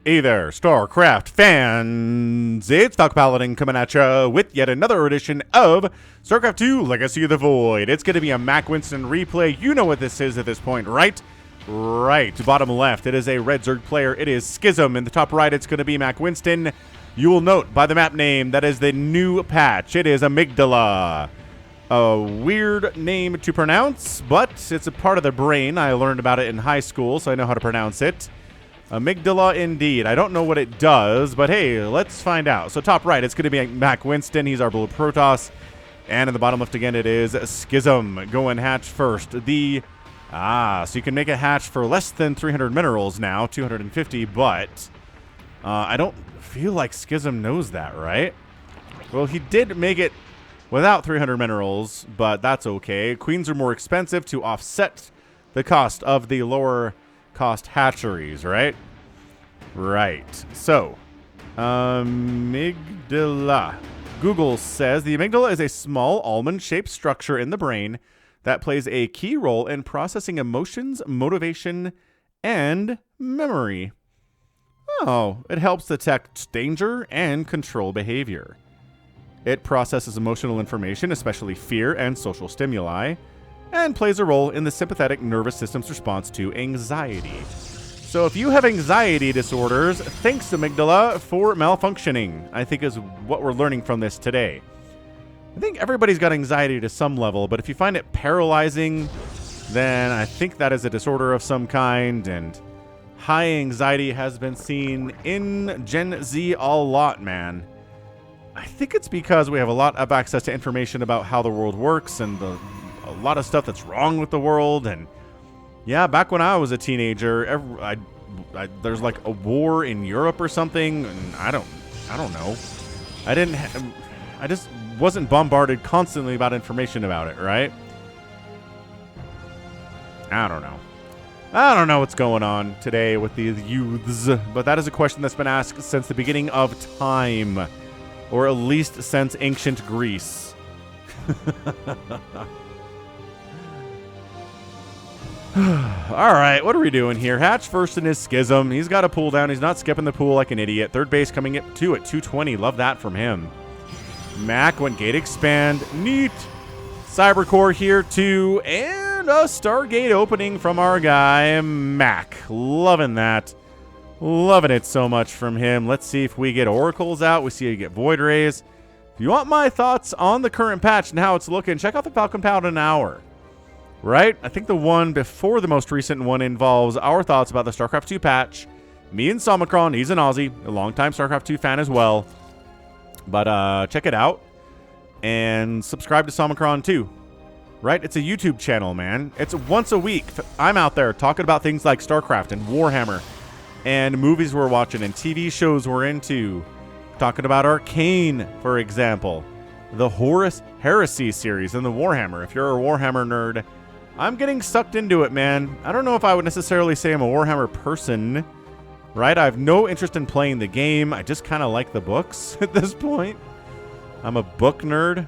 Hey there, StarCraft fans! It's Falcon Paladin coming at ya with yet another edition of StarCraft 2 Legacy of the Void. It's going to be a MackWinston replay. You know what this is at this point, right? Right. Bottom left, it is a red Zerg player. It is Schism. In the top right, it's going to be MackWinston. You will note by the map name that is the new patch. It is Amygdala. A weird name to pronounce, but it's a part of the brain. I learned about it in high school, so I know how to pronounce it. Amygdala indeed. I don't know what it does, but hey, let's find out. So top right, it's going to be MackWinston. He's our blue Protoss. And in the bottom left again, it is Schism. Going hatch first. So you can make a hatch for less than 300 minerals now, 250, but I don't feel like Schism knows that, right? Well, he did make it without 300 minerals, but that's okay. Queens are more expensive to offset the cost of the lower cost hatcheries, right? Right. So, amygdala. Google says the amygdala is a small almond-shaped structure in the brain that plays a key role in processing emotions, motivation, and memory. Oh, it helps detect danger and control behavior. It processes emotional information, especially fear and social stimuli, and plays a role in the sympathetic nervous system's response to anxiety. So if you have anxiety disorders, thanks amygdala for malfunctioning, I think is what we're learning from this today. I think everybody's got anxiety to some level, but if you find it paralyzing, then I think that is a disorder of some kind, and high anxiety has been seen in Gen Z a lot, man. I think it's because we have a lot of access to information about how the world works and a lot of stuff that's wrong with the world. And yeah, back when I was a teenager, there's like a war in Europe or something, and I don't know. I just wasn't bombarded constantly about information about it, right? I don't know. I don't know what's going on today with these youths, but that is a question that's been asked since the beginning of time, or at least since ancient Greece. All right, what are we doing here? Hatch first in his Schism. He's got a pull down. He's not skipping the pool like an idiot. Third base coming up two at 220. Love that from him. Mac went gate expand. Neat. Cybercore here too. And a Stargate opening from our guy, Mac. Loving that. Loving it so much from him. Let's see if we get oracles out. We see you get void rays. If you want my thoughts on the current patch and how it's looking, check out the Falcon Paladin Hour. Right? I think the one before the most recent one involves our thoughts about the StarCraft 2 patch. Me and Somicron, he's an Aussie, a longtime StarCraft 2 fan as well. But check it out. And subscribe to Somicron too. Right? It's a YouTube channel, man. It's once a week. I'm out there talking about things like StarCraft and Warhammer. And movies we're watching and TV shows we're into. Talking about Arcane, for example. The Horus Heresy series and the Warhammer. If you're a Warhammer nerd, I'm getting sucked into it, man. I don't know if I would necessarily say I'm a Warhammer person, right? I have no interest in playing the game. I just kind of like the books at this point. I'm a book nerd.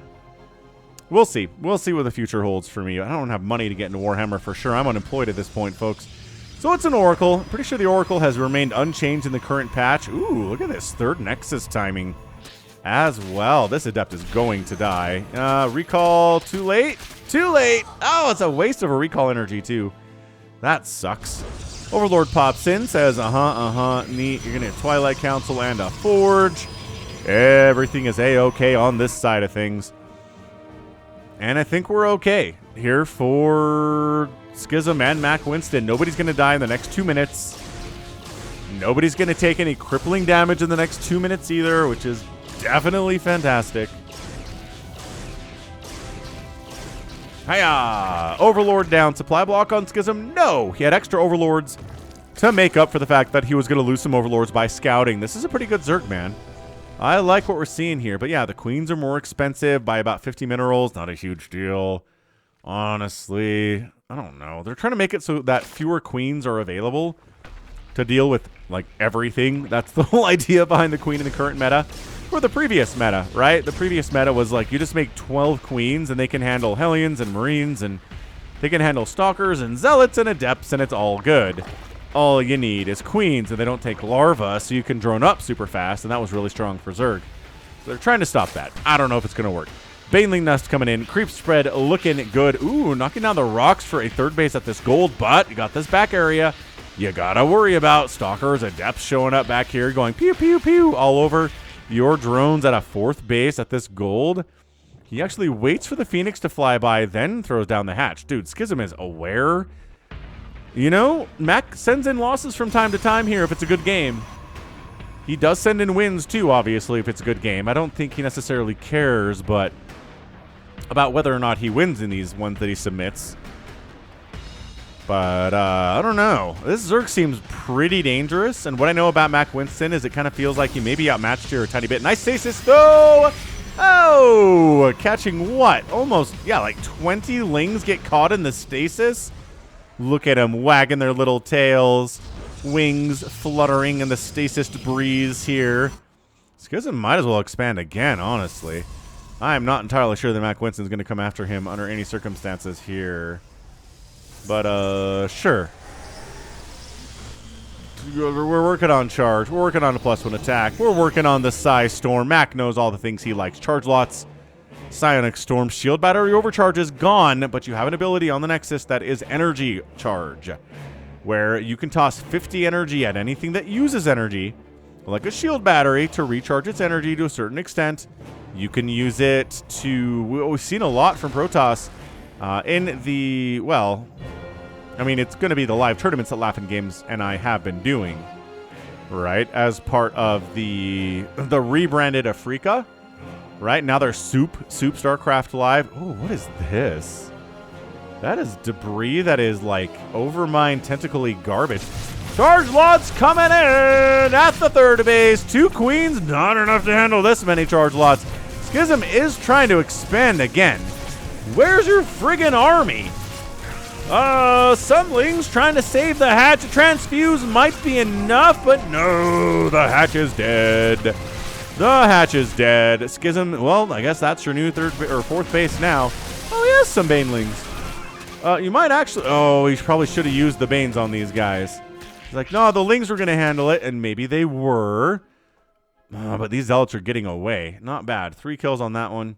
We'll see. We'll see what the future holds for me. I don't have money to get into Warhammer for sure. I'm unemployed at this point, folks. So it's an Oracle. I'm pretty sure the Oracle has remained unchanged in the current patch. Ooh, look at this third Nexus timing as well. This Adept is going to die. Recall too late. Too late. Oh, it's a waste of a recall energy too. That sucks. Overlord pops in, says, neat. You're going to get Twilight Council and a Forge. Everything is A-okay on this side of things. And I think we're okay here for Schism and MackWinston. Nobody's going to die in the next 2 minutes. Nobody's going to take any crippling damage in the next 2 minutes either, which is definitely fantastic. Hiya! Overlord down. Supply block on Schism? No! He had extra Overlords to make up for the fact that he was going to lose some Overlords by scouting. This is a pretty good Zerg, man. I like what we're seeing here. But yeah, the Queens are more expensive by about 50 minerals. Not a huge deal. Honestly, I don't know. They're trying to make it so that fewer Queens are available to deal with, like, everything. That's the whole idea behind the Queen in the current meta. Or the previous meta, right? The previous meta was like, you just make 12 Queens and they can handle Hellions and Marines and they can handle Stalkers and Zealots and Adepts and it's all good. all you need is queens, and they don't take larva, so you can drone up super fast, and that was really strong for Zerg. So they're trying to stop that. I don't know if it's going to work. Baneling Nest coming in. Creep spread looking good. Ooh, knocking down the rocks for a third base at this gold, but you got this back area you gotta worry about. Stalkers, Adepts showing up back here going pew, pew, pew all over your drones at a fourth base at this gold. He actually waits for the Phoenix to fly by, then throws down the hatch. Dude, Schism is aware. You know, Mac sends in losses from time to time here if it's a good game. He does send in wins too, obviously, if it's a good game. I don't think he necessarily cares, but about whether or not he wins in these ones that he submits. But, I don't know. This Zerg seems pretty dangerous, and what I know about MackWinston is it kind of feels like he may be outmatched here a tiny bit. Nice stasis, though! Oh! Catching what? Almost, yeah, like 20 lings get caught in the stasis. Look at them wagging their little tails. Wings fluttering in the stasis breeze here. Schism might as well expand again, honestly. I am not entirely sure that MackWinston's going to come after him under any circumstances here. But, sure. We're working on charge. We're working on a +1 attack. We're working on the Psy Storm. Mac knows all the things he likes. Charge lots. Psionic Storm. Shield battery overcharge is gone, but you have an ability on the Nexus that is energy charge, where you can toss 50 energy at anything that uses energy, like a shield battery, to recharge its energy to a certain extent. You can use it to... We've seen a lot from Protoss in the... Well, I mean, it's going to be the live tournaments that Laughing Games and I have been doing, right? As part of the rebranded Afrika, right? Now they're Soup StarCraft Live. Oh, what is this? That is debris that is like overmined tentacly garbage. Charge lots coming in at the third base. 2 queens, not enough to handle this many charge lots. Schism is trying to expand again. Where's your friggin' army? Somlings trying to save the hatch. A transfuse might be enough, but no, the hatch is dead. The hatch is dead. Schism, well, I guess that's your new fourth base now. Oh, he has some banelings. You might actually... Oh, he probably should have used the Banes on these guys. He's like, no, the Lings were going to handle it, and maybe they were. But these Zealots are getting away. Not bad. 3 kills on that one.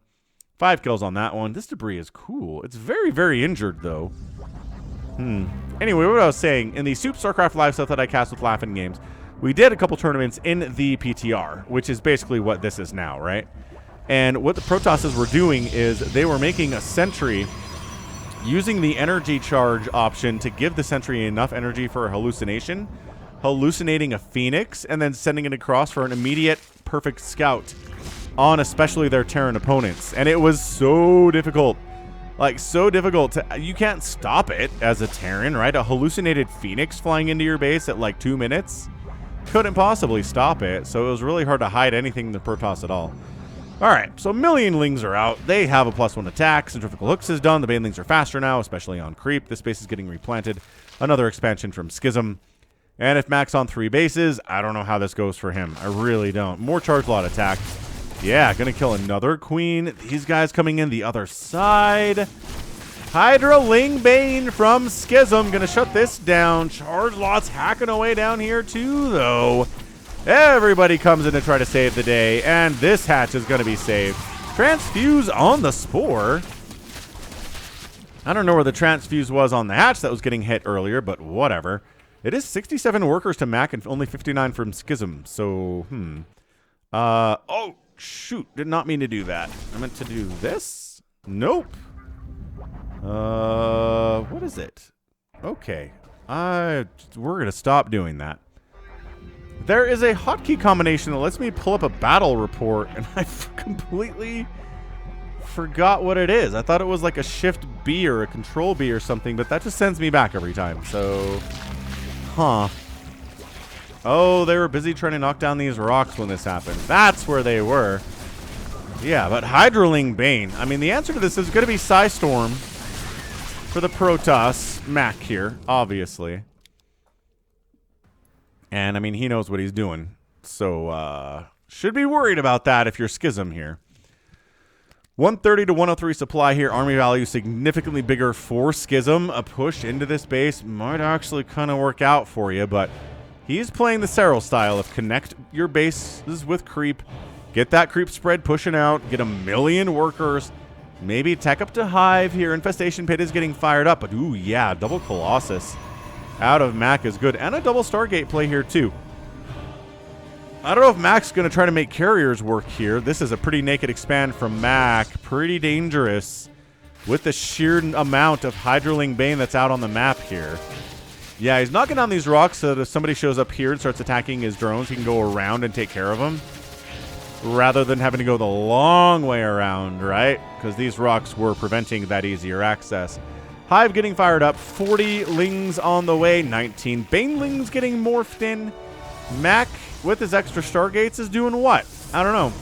5 kills on that one. This debris is cool. It's very, very injured, though. Anyway, what I was saying, in the Soup StarCraft Live stuff that I cast with Laughing Games, we did a couple tournaments in the PTR, which is basically what this is now, right? And what the Protosses were doing is they were making a sentry using the energy charge option to give the sentry enough energy for a hallucination, hallucinating a Phoenix, and then sending it across for an immediate perfect scout on especially their Terran opponents. And it was so difficult. Like, so difficult to... You can't stop it as a Terran, right? A hallucinated Phoenix flying into your base at like 2 minutes couldn't possibly stop it, so it was really hard to hide anything in the Protoss at all. Alright, so Millionlings are out. They have a +1 attack. Centrifugal Hooks is done. The Banelings are faster now, especially on creep. This base is getting replanted. Another expansion from Schism. And if Mac's on 3 bases, I don't know how this goes for him. I really don't. More charge lot attack. Yeah, gonna kill another queen. These guys coming in the other side. Hydra Ling Bane from Schism. Gonna shut this down. Charge lots hacking away down here too, though. Everybody comes in to try to save the day, and this hatch is gonna be saved. Transfuse on the Spore. I don't know where the transfuse was on the hatch that was getting hit earlier, but whatever. It is 67 workers to Mac and only 59 from Schism, so, oh, shoot. Did not mean to do that. I meant to do this? Nope. What is it? Okay. We're going to stop doing that. There is a hotkey combination that lets me pull up a battle report, and I completely forgot what it is. I thought it was like a Shift B or a Control B or something, but that just sends me back every time, so... Huh. Oh, they were busy trying to knock down these rocks when this happened. That's where they were. Yeah, but Hydraling Bane. I mean, the answer to this is going to be Psy Storm for the Protoss. Mac here, obviously. And, I mean, he knows what he's doing. So, should be worried about that if you're Schism here. 130 to 103 supply here. Army value significantly bigger for Schism. A push into this base might actually kind of work out for you, but he's playing the Serral style of connect your bases with creep, get that creep spread pushing out, get a million workers, maybe tech up to Hive here. Infestation Pit is getting fired up, but ooh, yeah, double Colossus out of Mac is good, and a double Stargate play here too. I don't know if Mac's going to try to make carriers work here. This is a pretty naked expand from Mac. Pretty dangerous with the sheer amount of Hydraling Bane that's out on the map here. Yeah, he's knocking down these rocks so that if somebody shows up here and starts attacking his drones, he can go around and take care of them, rather than having to go the long way around, right? Because these rocks were preventing that easier access. Hive getting fired up. 40 Lings on the way. 19 Banelings getting morphed in. Mac, with his extra Stargates, is doing what? I don't know.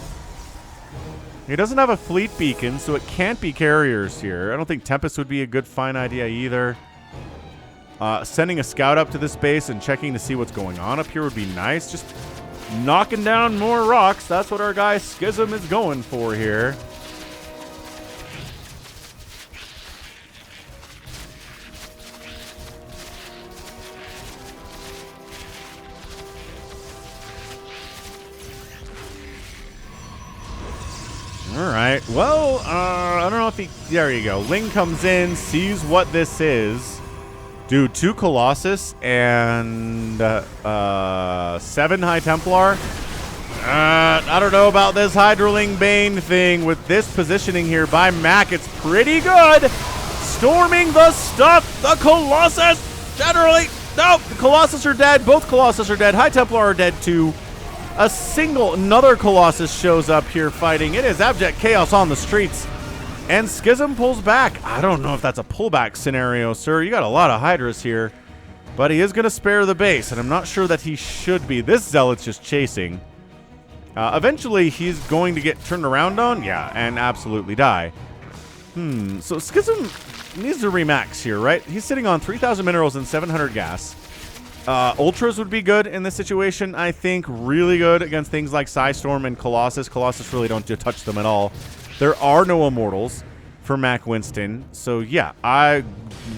He doesn't have a fleet beacon, so it can't be carriers here. I don't think Tempest would be a good, fine idea either. Sending a scout up to this base and checking to see what's going on up here would be nice. Just knocking down more rocks. That's what our guy Schism is going for here. All right. Well, I don't know if he... There you go. Ling comes in, sees what this is. Dude, 2 Colossus and 7 High Templar. I don't know about this Hydraling Bane thing. With this positioning here by Mac, it's pretty good. Storming the stuff. The Colossus generally... Nope, the Colossus are dead. Both Colossus are dead. High Templar are dead too. Another Colossus shows up here fighting. It is abject chaos on the streets. And Schism pulls back. I don't know if that's a pullback scenario, sir. You got a lot of Hydras here. But he is going to spare the base, and I'm not sure that he should be. This Zealot's just chasing. Eventually, he's going to get turned around on. Yeah, and absolutely die. So Schism needs to remax here, right? He's sitting on 3,000 minerals and 700 gas. Ultras would be good in this situation, I think. Really good against things like Psystorm and Colossus. Colossus really don't touch them at all. There are no Immortals for MackWinston. So, yeah, I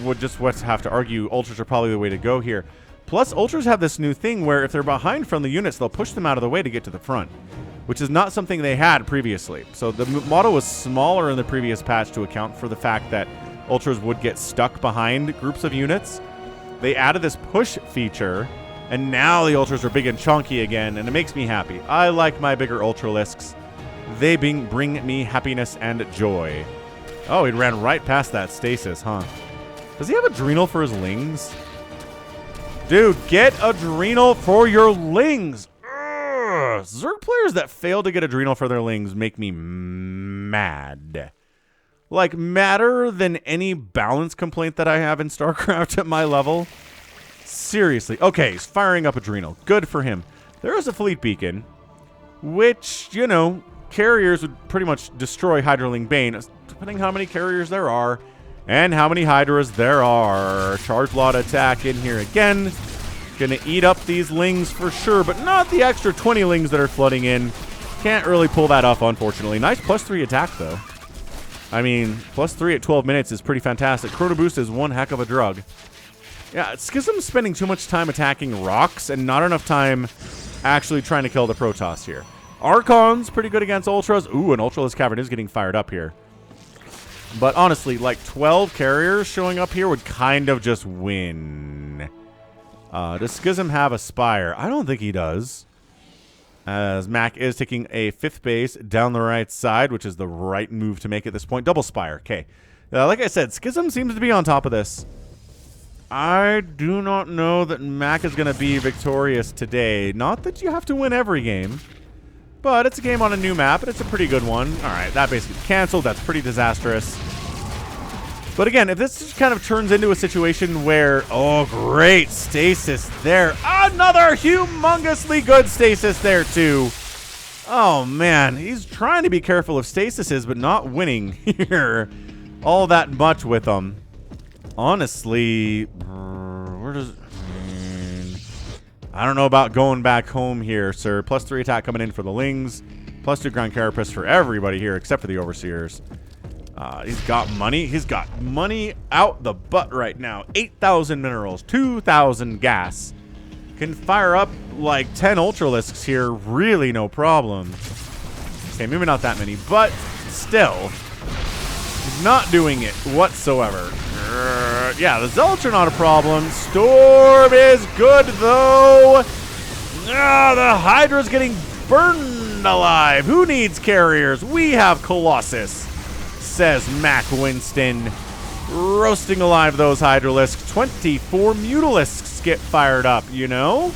would just have to argue Ultras are probably the way to go here. Plus, Ultras have this new thing where if they're behind from the units, they'll push them out of the way to get to the front, which is not something they had previously. So the model was smaller in the previous patch to account for the fact that Ultras would get stuck behind groups of units. They added this push feature, and now the Ultras are big and chunky again, and it makes me happy. I like my bigger Ultralisks. They bring me happiness and joy. Oh, he ran right past that stasis, huh? Does he have Adrenal for his Lings? Dude, get Adrenal for your Lings! Ugh. Zerg players that fail to get Adrenal for their Lings make me mad. Like, madder than any balance complaint that I have in StarCraft at my level. Seriously. Okay, he's firing up Adrenal. Good for him. There is a fleet beacon, which, you know, carriers would pretty much destroy Hydraling Bane, depending how many carriers there are and how many Hydras there are. Charge lot attack in here again. Gonna eat up these Lings for sure, but not the extra 20 Lings that are flooding in. Can't really pull that off, unfortunately. Nice +3 attack, though. I mean, +3 at 12 minutes is pretty fantastic. Chrono Boost is one heck of a drug. Yeah, Schism's spending too much time attacking rocks and not enough time actually trying to kill the Protoss here. Archon's pretty good against Ultras. Ooh, an Ultraless Cavern is getting fired up here. But honestly, like 12 carriers showing up here would kind of just win. Does Schism have a Spire? I don't think he does. As Mac is taking a 5th base down the right side, which is the right move to make at this point. Double Spire. Okay. Like I said, Schism seems to be on top of this. I do not know that Mac is going to be victorious today. Not that you have to win every game, but it's a game on a new map, and it's a pretty good one. All right, that basically canceled. That's pretty disastrous. But again, if this just kind of turns into a situation where, oh, great stasis there. Another humongously good stasis there, too. Oh, man. He's trying to be careful of stasises, but not winning here all that much with them. Honestly, where does... I don't know about going back home here, sir. +3 attack coming in for the Lings. +2 ground carapace for everybody here except for the overseers. He's got money. He's got money out the butt right now. 8,000 minerals, 2,000 gas. Can fire up like 10 Ultralisks here, really no problem. Okay, maybe not that many, but still, he's not doing it whatsoever. Yeah, the Zealots are not a problem. Storm is good, though. The Hydra's getting burned alive. Who needs carriers? We have Colossus, says MackWinston. Roasting alive those Hydralisks. 24 Mutalisks get fired up, you know?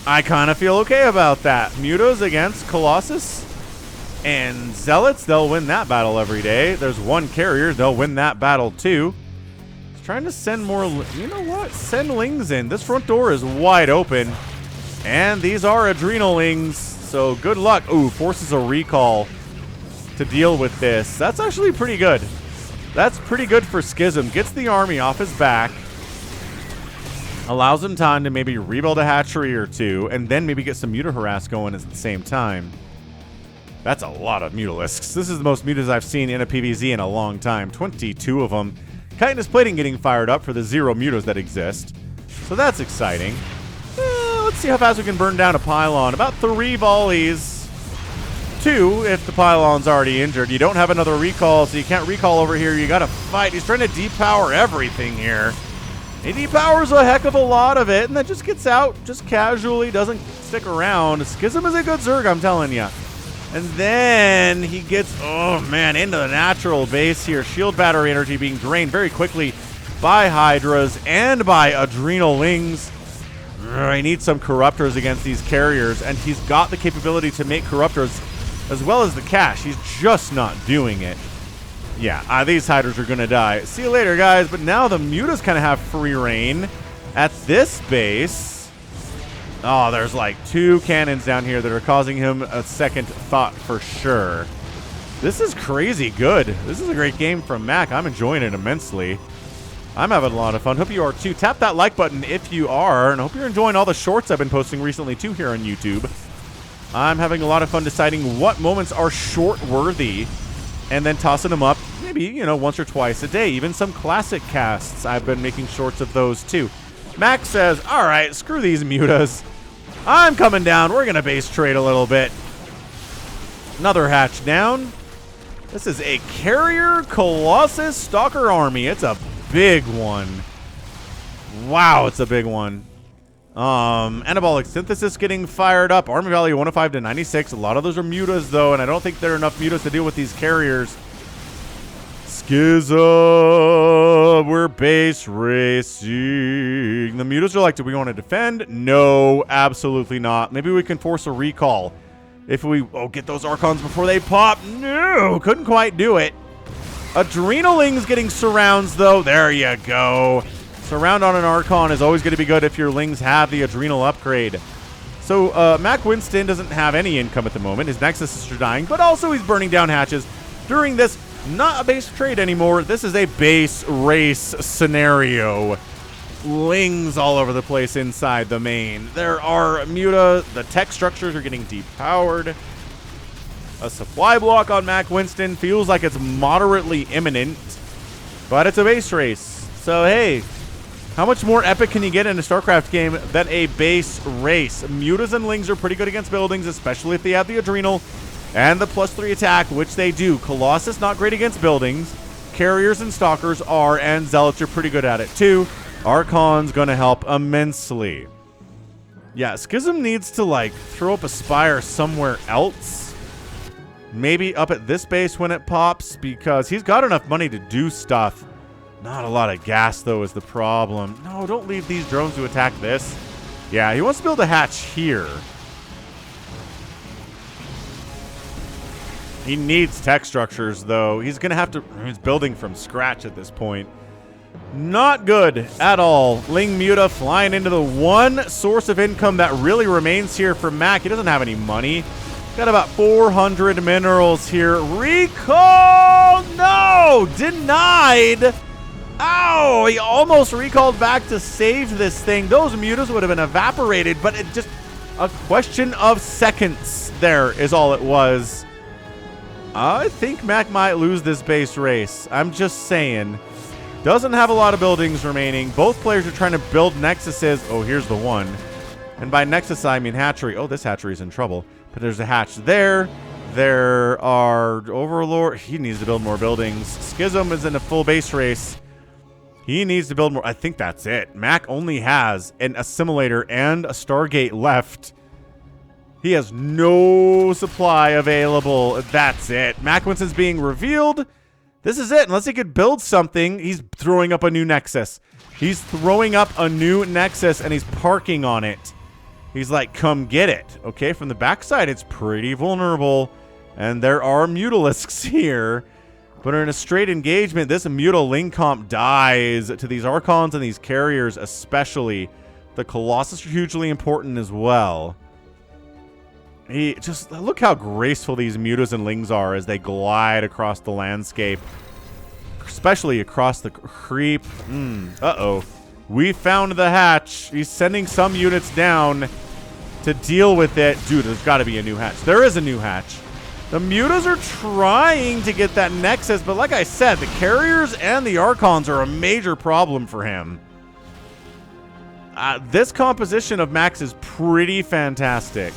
I kind of feel okay about that. Mutos against Colossus and Zealots, they'll win that battle every day. There's one carrier, they'll win that battle too. He's trying to send more, you know what? Send Lings in. This front door is wide open. And these are Adrenal Lings, so good luck. Ooh, forces a recall to deal with this. That's actually pretty good. That's pretty good for Schism. Gets the army off his back. Allows him time to maybe rebuild a hatchery or two, and then maybe get some Muta-Harass going at the same time. That's a lot of Mutalisks. This is the most Mutas I've seen in a PvZ in a long time. 22 of them. Chitinous Plating getting fired up for the 0 Mutas that exist. So that's exciting. Let's see how fast we can burn down a pylon. About 3 volleys. 2 if the pylon's already injured. You don't have another recall, so you can't recall over here. You gotta fight. He's trying to depower everything here. He depowers a heck of a lot of it, and then just gets out just casually, doesn't stick around. Schism is a good Zerg, I'm telling you. And then he gets, oh man, into the natural base here. Shield battery energy being drained very quickly by Hydras and by Adrenal Lings. He needs some Corruptors against these carriers, and he's got the capability to make Corruptors as well as the cash. He's just not doing it. Yeah, these Hydras are going to die. See you later, guys. But now the Mutas kind of have free reign at this base. Oh, there's like 2 cannons down here that are causing him a second thought for sure. This is crazy good. This is a great game from Mac. I'm enjoying it immensely. I'm having a lot of fun. Hope you are too. Tap that like button if you are, and I hope you're enjoying all the shorts I've been posting recently too here on YouTube. I'm having a lot of fun deciding what moments are short worthy and then tossing them up maybe, you know, once or twice a day. Even some classic casts, I've been making shorts of those too. Max says, all right, screw these Mutas. I'm coming down. We're going to base trade a little bit. Another hatch down. This is a Carrier Colossus Stalker army. It's a big one. Wow, it's a big one. Anabolic Synthesis getting fired up. Army value 105 to 96. A lot of those are Mutas, though, and I don't think there are enough Mutas to deal with these carriers. Schism. We're base racing. The Mutas are like, do we want to defend? No, absolutely not. Maybe we can force a recall. If we get those Archons before they pop. No, couldn't quite do it. Adrenal Lings getting surrounds, though. There you go. Surround on an Archon is always going to be good if your Lings have the Adrenal upgrade. So, MackWinston doesn't have any income at the moment. His Nexuses are dying, but also he's burning down hatches during this. Not a base trade anymore. This is a base race scenario. Lings all over the place inside the main. There are Muta. The tech structures are getting depowered. A supply block on MackWinston feels like it's moderately imminent, but it's a base race. So, hey, how much more epic can you get in a StarCraft game than a base race? Mutas and Lings are pretty good against buildings, especially if they have the Adrenal and the +3 attack, which they do. Colossus not great against buildings. Carriers and Stalkers are, and Zealots are pretty good at it too. Archon's going to help immensely. Yeah, Schism needs to, like, throw up a Spire somewhere else. Maybe up at this base when it pops, because he's got enough money to do stuff. Not a lot of gas, though, is the problem. No, don't leave these drones to attack this. Yeah, he wants to build a hatch here. He needs tech structures, though. He's going to have to... He's building from scratch at this point. Not good at all. Ling Muta flying into the one source of income that really remains here for Mac. He doesn't have any money. Got about 400 minerals here. Recall! No! Denied! Ow! He almost recalled back to save this thing. Those Mutas would have been evaporated, but it just... A question of seconds there is all it was. I think Mac might lose this base race. I'm just saying. Doesn't have a lot of buildings remaining. Both players are trying to build nexuses. Oh, here's the one. And by nexus, I mean hatchery. Oh, this hatchery's in trouble. But there's a hatch there. There are Overlord. He needs to build more buildings. Schism is in a full base race. He needs to build more. I think that's it. Mac only has an assimilator and a Stargate left. He has no supply available. That's it. MackWinston's being revealed. This is it. Unless he could build something, he's throwing up a new nexus. He's throwing up a new nexus, and he's parking on it. He's like, come get it. Okay, from the backside, it's pretty vulnerable. And there are Mutalisks here. But in a straight engagement, this Mutaling comp dies to these Archons and these Carriers especially. The Colossus are hugely important as well. He just look how graceful these Mutas and Lings are as they glide across the landscape, especially across the creep. Uh-oh. We found the hatch. He's sending some units down to deal with it. Dude, there's got to be a new hatch. There is a new hatch. The Mutas are trying to get that Nexus, but like I said, the Carriers and the Archons are a major problem for him. This composition of Max is pretty fantastic.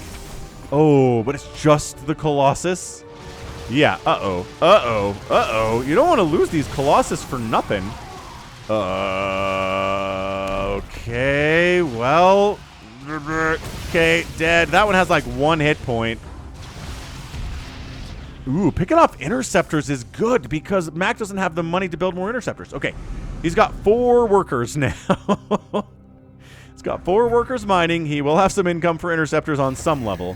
Oh, but it's just the Colossus? Yeah, uh-oh. Uh-oh. Uh-oh. You don't want to lose these Colossus for nothing. Okay, well... Okay, dead. That one has like 1 hit point. Ooh, picking off Interceptors is good because Mac doesn't have the money to build more Interceptors. Okay, he's got 4 workers now. He's got 4 workers mining. He will have some income for Interceptors on some level.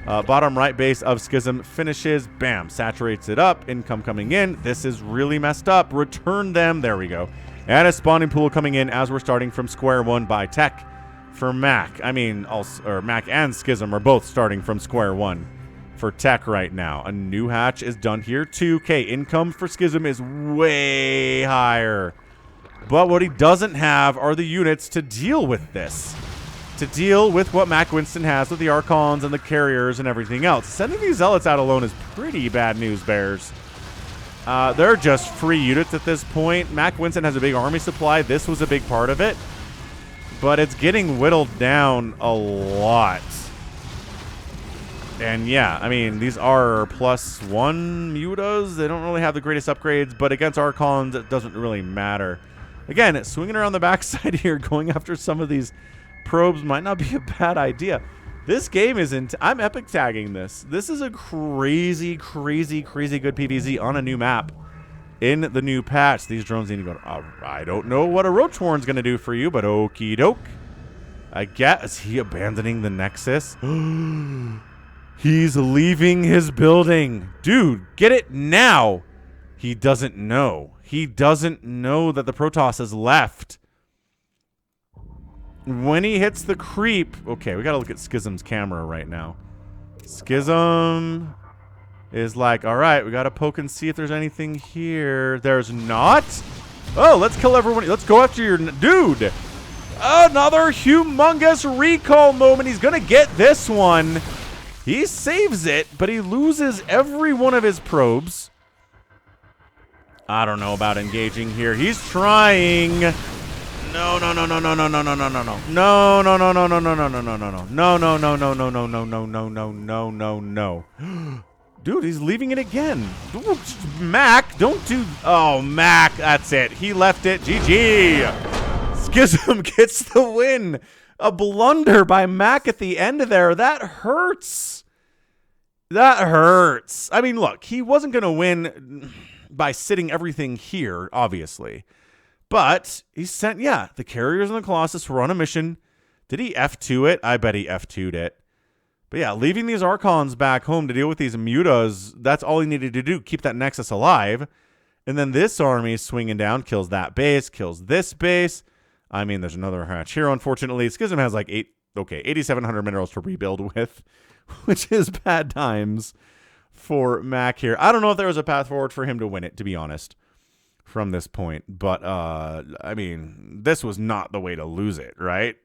Bottom right base of Schism finishes. Bam. Saturates it up. Income coming in. This is really messed up. Return them. There we go. And a spawning pool coming in as we're starting from square one by tech for Mac. I mean, Mac and Schism are both starting from square one for tech right now. A new hatch is done here. 2K. Income for Schism is way higher. But what he doesn't have are the units to deal with this. To deal with what MackWinston has with the Archons and the Carriers and everything else. Sending these Zealots out alone is pretty bad news, Bears. They're just free units at this point. MackWinston has a big army supply. This was a big part of it. But it's getting whittled down a lot. And yeah, I mean, these are +1 mutas. They don't really have the greatest upgrades, but against Archons, it doesn't really matter. Again, swinging around the backside here, going after some of these probes might not be a bad idea. This game is I'm epic tagging this. This is a crazy, crazy, crazy good PvZ on a new map in the new patch. These drones need to go. I don't know what a Roach Horn's going to do for you, but okie doke. I guess. Is he abandoning the Nexus? He's leaving his building. Dude, get it now. He doesn't know. He doesn't know that the Protoss has left. When he hits the creep... Okay, we got to look at Schism's camera right now. Schism is like, all right, we got to poke and see if there's anything here. There's not? Oh, let's kill everyone. Let's go after your... Dude! Another humongous recall moment. He's going to get this one. He saves it, but he loses every one of his probes. I don't know about engaging here. He's trying... No, no, no, no, no, no, no, no, no, no, no. No, no, no, no, no, no, no, no, no, no, no. No, no, no, no, no, no, no, no, no, no, no, no, no. Dude, he's leaving it again. Mac, don't do... Oh, Mac, that's it. He left it. GG. Schism gets the win. A blunder by Mac at the end there. That hurts. That hurts. I mean, look, he wasn't going to win by sitting everything here, obviously. But he sent, yeah, the Carriers and the Colossus were on a mission. Did he F2 it? I bet he F2'd it. But yeah, leaving these Archons back home to deal with these Mutas, that's all he needed to do, keep that Nexus alive. And then this army swinging down, kills that base, kills this base. I mean, there's another hatch here, unfortunately. Schism has like 8,700 minerals to rebuild with, which is bad times for Mac here. I don't know if there was a path forward for him to win it, to be honest, from this point. But, I mean, this was not the way to lose it, right?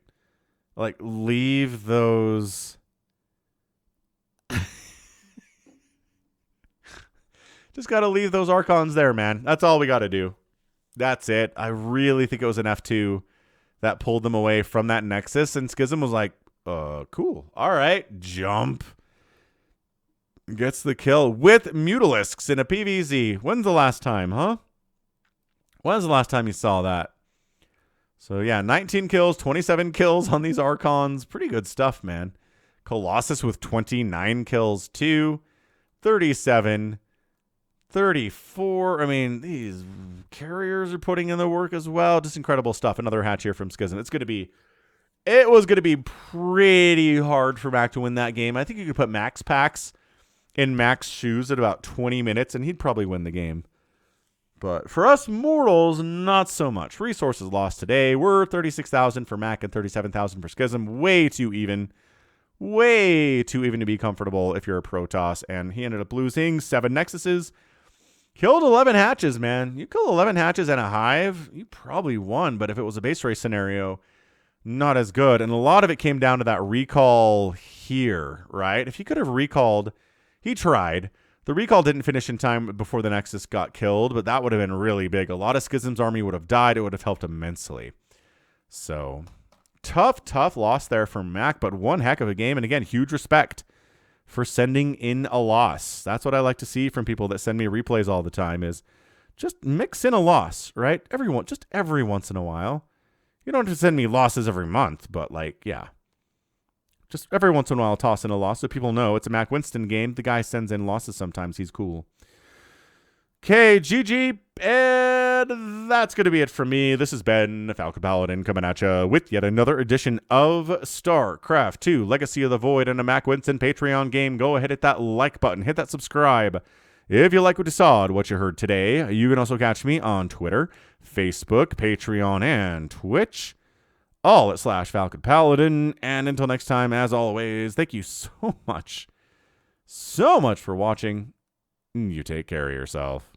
Like, leave those. Just got to leave those Archons there, man. That's all we got to do. That's it. I really think it was an F2 that pulled them away from that Nexus, and Schism was like, cool. All right, jump. Gets the kill with Mutalisks in a PvZ. When's the last time, huh? When's the last time you saw that? So, yeah, 19 kills, 27 kills on these Archons. Pretty good stuff, man. Colossus with 29 kills, too. 37, 34. I mean, these carriers are putting in the work as well. Just incredible stuff. Another hatch here from Schism. It was going to be pretty hard for Mac to win that game. I think you could put Max Packs in Mac's shoes at about 20 minutes, and he'd probably win the game. But for us mortals, not so much. Resources lost today. We're 36,000 for Mac and 37,000 for Schism. Way too even. Way too even to be comfortable if you're a Protoss. And he ended up losing 7 Nexuses. Killed 11 hatches, man. You kill 11 hatches and a hive, you probably won. But if it was a base race scenario, not as good. And a lot of it came down to that recall here, right? If he could have recalled, he tried. The recall didn't finish in time before the Nexus got killed, but that would have been really big. A lot of Schism's army would have died. It would have helped immensely. So, tough loss there for Mac, but one heck of a game. And again, huge respect for sending in a loss. That's what I like to see from people that send me replays all the time, is just mix in a loss, right? Just every once in a while. You don't have to send me losses every month, but like, yeah. Just every once in a while, toss in a loss so people know it's a MackWinston game. The guy sends in losses sometimes. He's cool. Okay, GG. And that's going to be it from me. This has been Falcon Paladin coming at you with yet another edition of StarCraft 2, Legacy of the Void, and a MackWinston Patreon game. Go ahead, hit that like button. Hit that subscribe. If you like what you saw and what you heard today, you can also catch me on Twitter, Facebook, Patreon, and Twitch. All at /Falcon Paladin. And until next time, as always, thank you so much for watching. You take care of yourself.